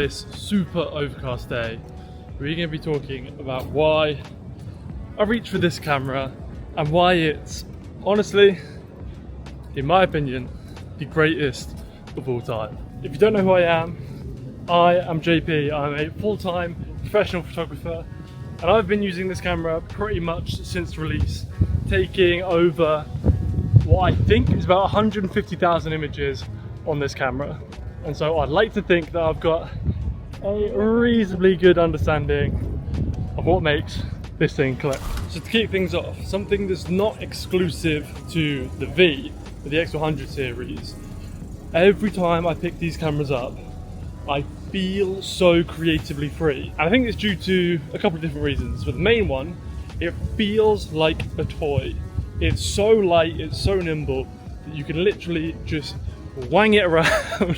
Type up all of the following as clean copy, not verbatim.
this super overcast day, we're going to be talking about why I reached for this camera and why it's, honestly, in my opinion, the greatest of all time. If you don't know who I am JP. I'm a full-time professional photographer, and I've been using this camera pretty much since release, taking over what I think is about 150,000 images on this camera. And so I'd like to think that I've got a reasonably good understanding of what makes this thing click. So to kick things off, something that's not exclusive to the V, the X100 series, every time I pick these cameras up, I feel so creatively free. And I think it's due to a couple of different reasons, but the main one, it feels like a toy. It's so light, it's so nimble, that you can literally just wang it around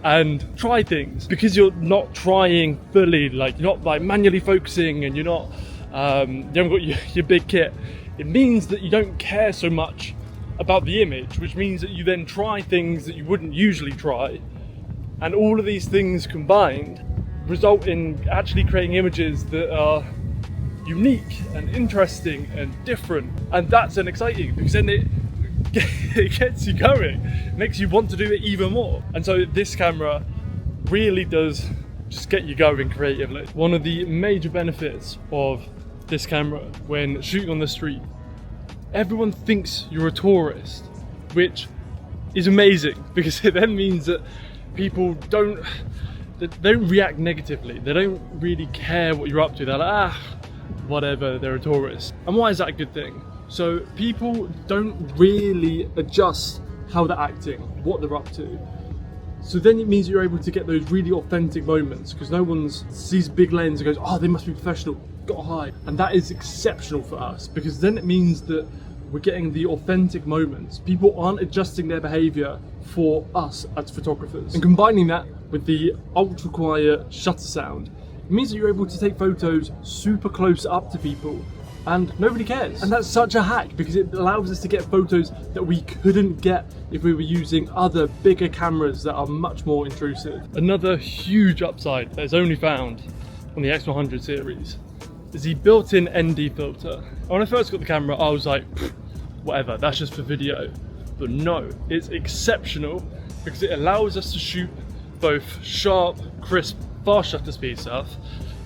and try things, because you're not trying fully, like you're not like manually focusing, and you're not, you haven't got your big kit. It means that you don't care so much about the image, which means that you then try things that you wouldn't usually try, and all of these things combined result in actually creating images that are unique and interesting and different. And that's then exciting, because then it gets you going, it makes you want to do it even more. And so this camera really does just get you going creatively. One of the major benefits of this camera when shooting on the street, everyone thinks you're a tourist, which is amazing, because it then means that people don't react negatively. They don't really care what you're up to. They're like, whatever, they're a tourist. And why is that a good thing? So people don't really adjust how they're acting, what they're up to. So then it means you're able to get those really authentic moments, because no one sees a big lens and goes, oh, they must be professional, got high. And that is exceptional for us, because then it means that we're getting the authentic moments. People aren't adjusting their behavior for us as photographers. And combining that with the ultra quiet shutter sound, it means that you're able to take photos super close up to people and nobody cares. And that's such a hack, because it allows us to get photos that we couldn't get if we were using other bigger cameras that are much more intrusive. Another huge upside that is only found on the X100 series is the built-in ND filter. When I first got the camera, I was like, whatever, that's just for video. But no, it's exceptional, because it allows us to shoot both sharp, crisp, fast shutter speed stuff,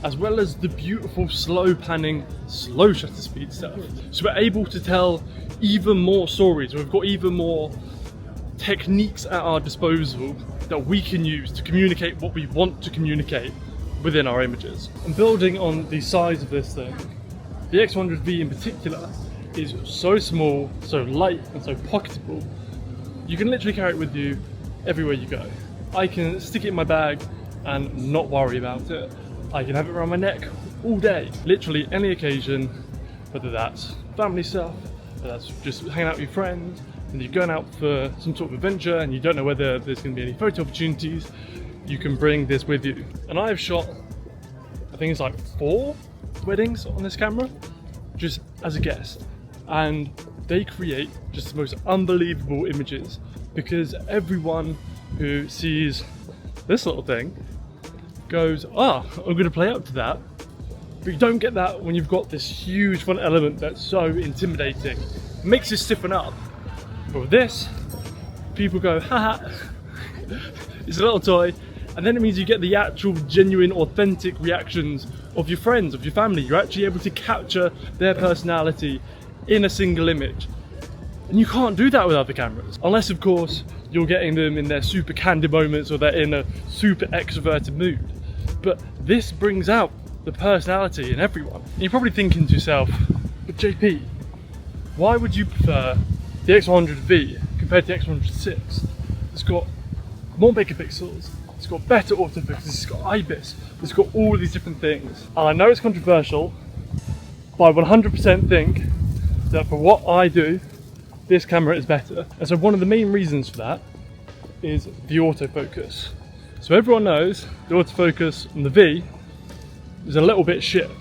as well as the beautiful slow panning, slow shutter speed stuff. So we're able to tell even more stories. We've got even more techniques at our disposal that we can use to communicate what we want to communicate within our images. And building on the size of this thing, the X100V in particular is so small, so light, and so pocketable. You can literally carry it with you everywhere you go. I can stick it in my bag and not worry about it. I can have it around my neck all day, literally any occasion, whether that's family stuff, whether that's just hanging out with your friends, and you're going out for some sort of adventure and you don't know whether there's going to be any photo opportunities, you can bring this with you. And I have shot, I think it's like 4 weddings on this camera, just as a guest. And they create just the most unbelievable images, because everyone who sees this little thing goes, I'm going to play up to that. But you don't get that when you've got this huge front element that's so intimidating. It makes you stiffen up. But with this, people go, haha, it's a little toy. And then it means you get the actual genuine, authentic reactions of your friends, of your family. You're actually able to capture their personality in a single image. And you can't do that with other cameras. Unless, of course, you're getting them in their super candid moments or they're in a super extroverted mood. But this brings out the personality in everyone. And you're probably thinking to yourself, but JP, why would you prefer the X100V compared to the X100VI? It's got more megapixels, it's got better autofocus, it's got IBIS, it's got all these different things. And I know it's controversial, but I 100% think that for what I do, this camera is better. And so one of the main reasons for that is the autofocus. So everyone knows the autofocus on the V is a little bit shit.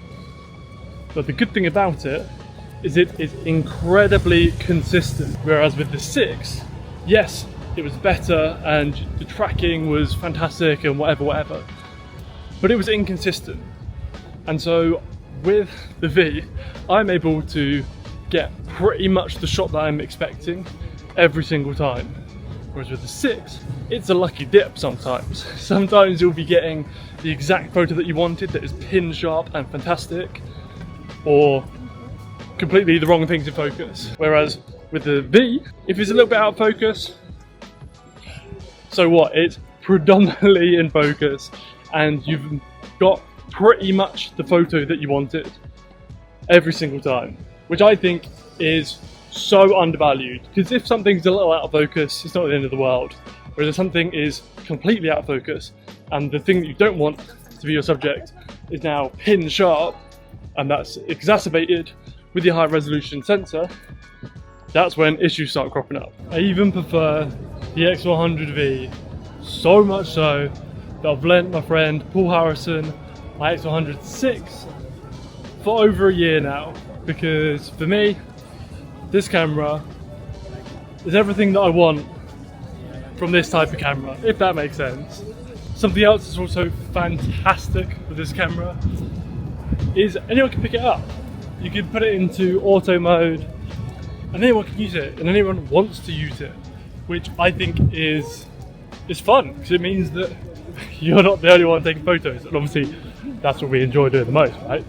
But the good thing about it is it is incredibly consistent. Whereas with the 6, yes, it was better and the tracking was fantastic and whatever. but it was inconsistent. And so with the V, I'm able to get pretty much the shot that I'm expecting every single time. Whereas with the 6, it's a lucky dip sometimes. Sometimes you'll be getting the exact photo that you wanted that is pin sharp and fantastic, or completely the wrong things in focus. Whereas with the V, if it's a little bit out of focus, so what? It's predominantly in focus and you've got pretty much the photo that you wanted every single time, which I think is so undervalued. Because if something's a little out of focus, it's not the end of the world. Whereas if something is completely out of focus and the thing that you don't want to be your subject is now pin sharp, and that's exacerbated with your high resolution sensor, that's when issues start cropping up. I even prefer the X100V, so much so that I've lent my friend Paul Harrison my X100VI for over a year now, because for me, this camera is everything that I want from this type of camera, if that makes sense. Something else that's also fantastic with this camera is anyone can pick it up. You can put it into auto mode and anyone can use it, and anyone wants to use it, which I think is fun, because it means that you're not the only one taking photos, and obviously that's what we enjoy doing the most, right?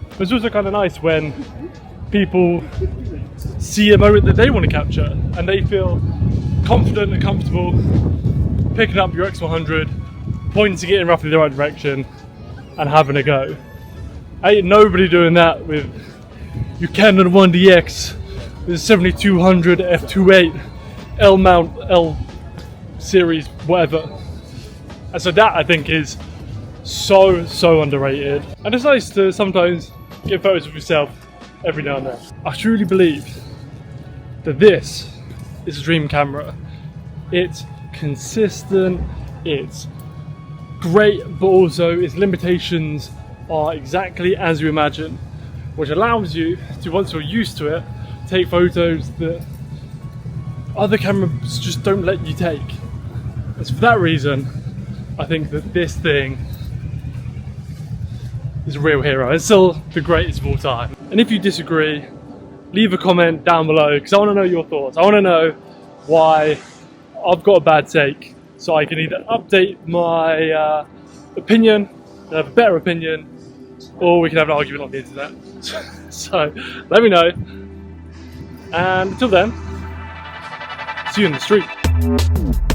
But it's also kind of nice when people see a moment that they want to capture and they feel confident and comfortable picking up your X100, pointing it in roughly the right direction and having a go. Ain't nobody doing that with your Canon 1DX with 7200 f2.8 L mount, L series, whatever. And so that I think is so underrated. And it's nice to sometimes get photos of yourself every now and then. I truly believe that this is a dream camera. It's consistent, it's great, but also its limitations are exactly as you imagine, which allows you to, once you're used to it, take photos that other cameras just don't let you take. And so for that reason, I think that this thing is a real hero. It's still the greatest of all time. And if you disagree, leave a comment down below, because I want to know your thoughts. I want to know why I've got a bad take, so I can either update my opinion and have a better opinion, or we can have an argument on the internet. So let me know. And until then, see you in the street.